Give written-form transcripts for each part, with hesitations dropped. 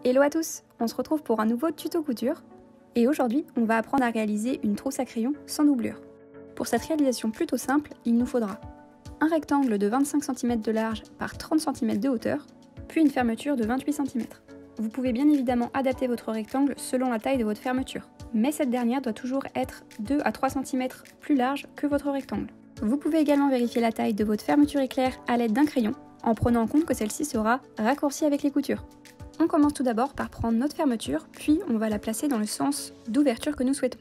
Hello à tous, on se retrouve pour un nouveau tuto couture et aujourd'hui on va apprendre à réaliser une trousse à crayon sans doublure. Pour cette réalisation plutôt simple, il nous faudra un rectangle de 25 cm de large par 30 cm de hauteur, puis une fermeture de 28 cm. Vous pouvez bien évidemment adapter votre rectangle selon la taille de votre fermeture, mais cette dernière doit toujours être 2 à 3 cm plus large que votre rectangle. Vous pouvez également vérifier la taille de votre fermeture éclair à l'aide d'un crayon, en prenant en compte que celle-ci sera raccourcie avec les coutures. On commence tout d'abord par prendre notre fermeture, puis on va la placer dans le sens d'ouverture que nous souhaitons.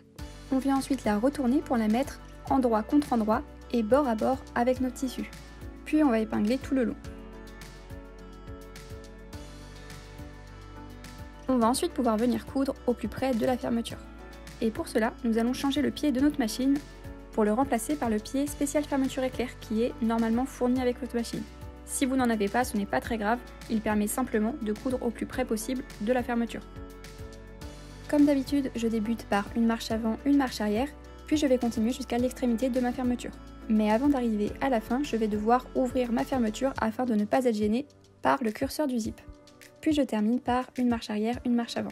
On vient ensuite la retourner pour la mettre endroit contre endroit et bord à bord avec notre tissu. Puis on va épingler tout le long. On va ensuite pouvoir venir coudre au plus près de la fermeture. Et pour cela, nous allons changer le pied de notre machine pour le remplacer par le pied spécial fermeture éclair qui est normalement fourni avec votre machine. Si vous n'en avez pas, ce n'est pas très grave, il permet simplement de coudre au plus près possible de la fermeture. Comme d'habitude, je débute par une marche avant, une marche arrière, puis je vais continuer jusqu'à l'extrémité de ma fermeture. Mais avant d'arriver à la fin, je vais devoir ouvrir ma fermeture afin de ne pas être gêné par le curseur du zip. Puis je termine par une marche arrière, une marche avant.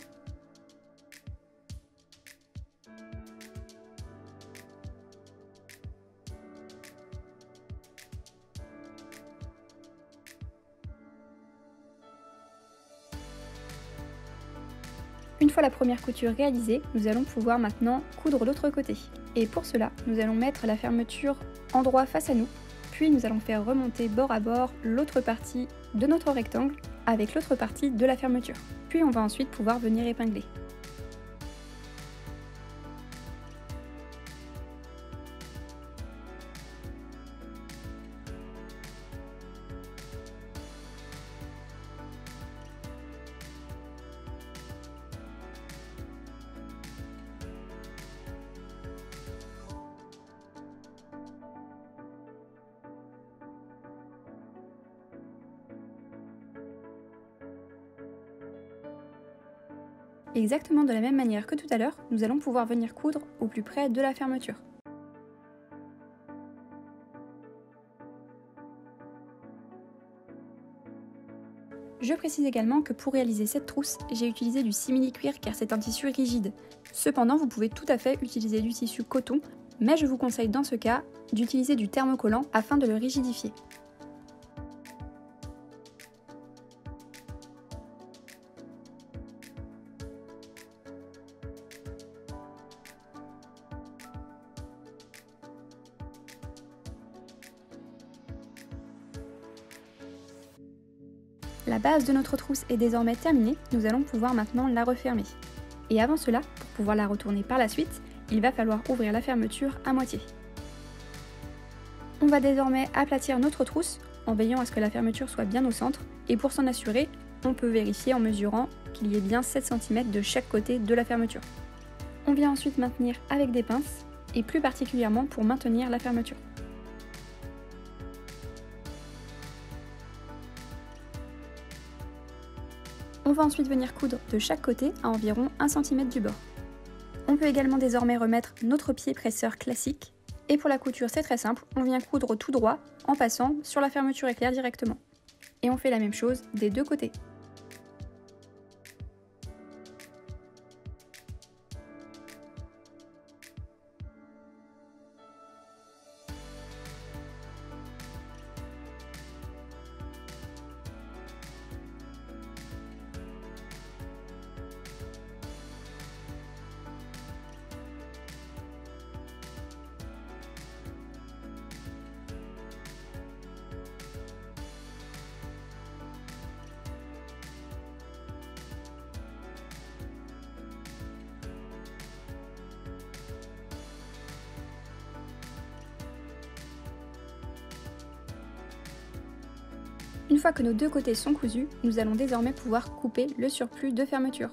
Une fois la première couture réalisée, nous allons pouvoir maintenant coudre l'autre côté. Et pour cela, nous allons mettre la fermeture endroit face à nous, puis nous allons faire remonter bord à bord l'autre partie de notre rectangle avec l'autre partie de la fermeture. Puis on va ensuite pouvoir venir épingler. Exactement de la même manière que tout à l'heure, nous allons pouvoir venir coudre au plus près de la fermeture. Je précise également que pour réaliser cette trousse, j'ai utilisé du simili-cuir car c'est un tissu rigide. Cependant, vous pouvez tout à fait utiliser du tissu coton, mais je vous conseille dans ce cas d'utiliser du thermocollant afin de le rigidifier. La base de notre trousse est désormais terminée, nous allons pouvoir maintenant la refermer. Et avant cela, pour pouvoir la retourner par la suite, il va falloir ouvrir la fermeture à moitié. On va désormais aplatir notre trousse en veillant à ce que la fermeture soit bien au centre, et pour s'en assurer, on peut vérifier en mesurant qu'il y ait bien 7 cm de chaque côté de la fermeture. On vient ensuite maintenir avec des pinces, et plus particulièrement pour maintenir la fermeture. On va ensuite venir coudre de chaque côté à environ 1 cm du bord. On peut également désormais remettre notre pied presseur classique. Et pour la couture, c'est très simple, on vient coudre tout droit en passant sur la fermeture éclair directement. Et on fait la même chose des deux côtés. Une fois que nos deux côtés sont cousus, nous allons désormais pouvoir couper le surplus de fermeture.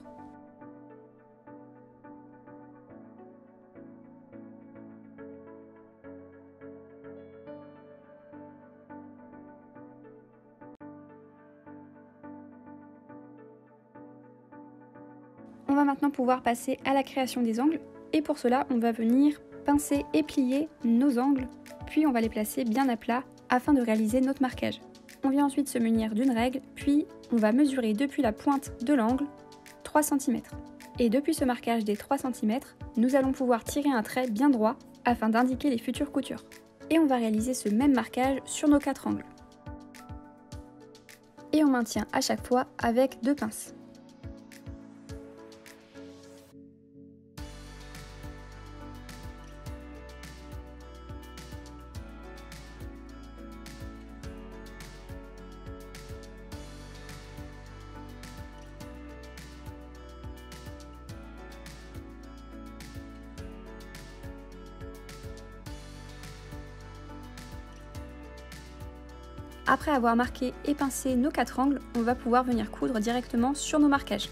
On va maintenant pouvoir passer à la création des angles et pour cela on va venir pincer et plier nos angles, puis on va les placer bien à plat afin de réaliser notre marquage. On vient ensuite se munir d'une règle, puis on va mesurer depuis la pointe de l'angle 3 cm. Et depuis ce marquage des 3 cm, nous allons pouvoir tirer un trait bien droit afin d'indiquer les futures coutures. Et on va réaliser ce même marquage sur nos 4 angles. Et on maintient à chaque fois avec 2 pinces. Après avoir marqué et pincé nos 4 angles, on va pouvoir venir coudre directement sur nos marquages.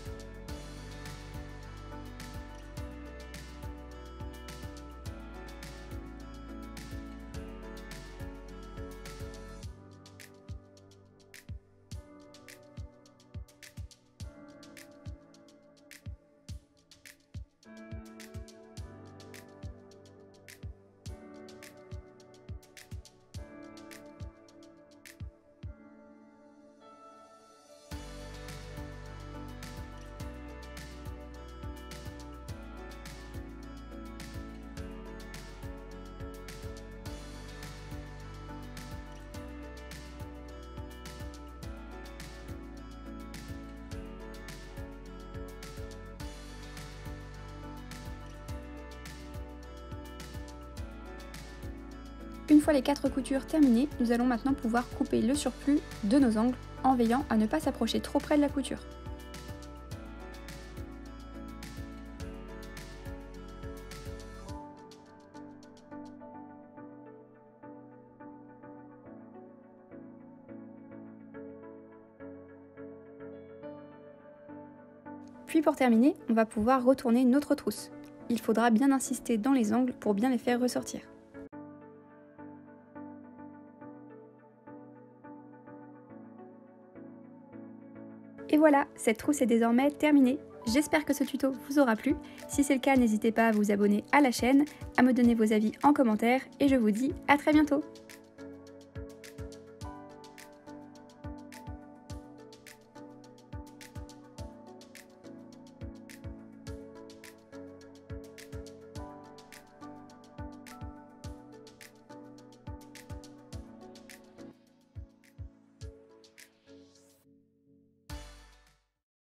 Une fois les 4 coutures terminées, nous allons maintenant pouvoir couper le surplus de nos angles en veillant à ne pas s'approcher trop près de la couture. Puis pour terminer, on va pouvoir retourner notre trousse. Il faudra bien insister dans les angles pour bien les faire ressortir. Et voilà, cette trousse est désormais terminée. J'espère que ce tuto vous aura plu. Si c'est le cas, n'hésitez pas à vous abonner à la chaîne, à me donner vos avis en commentaire et je vous dis à très bientôt.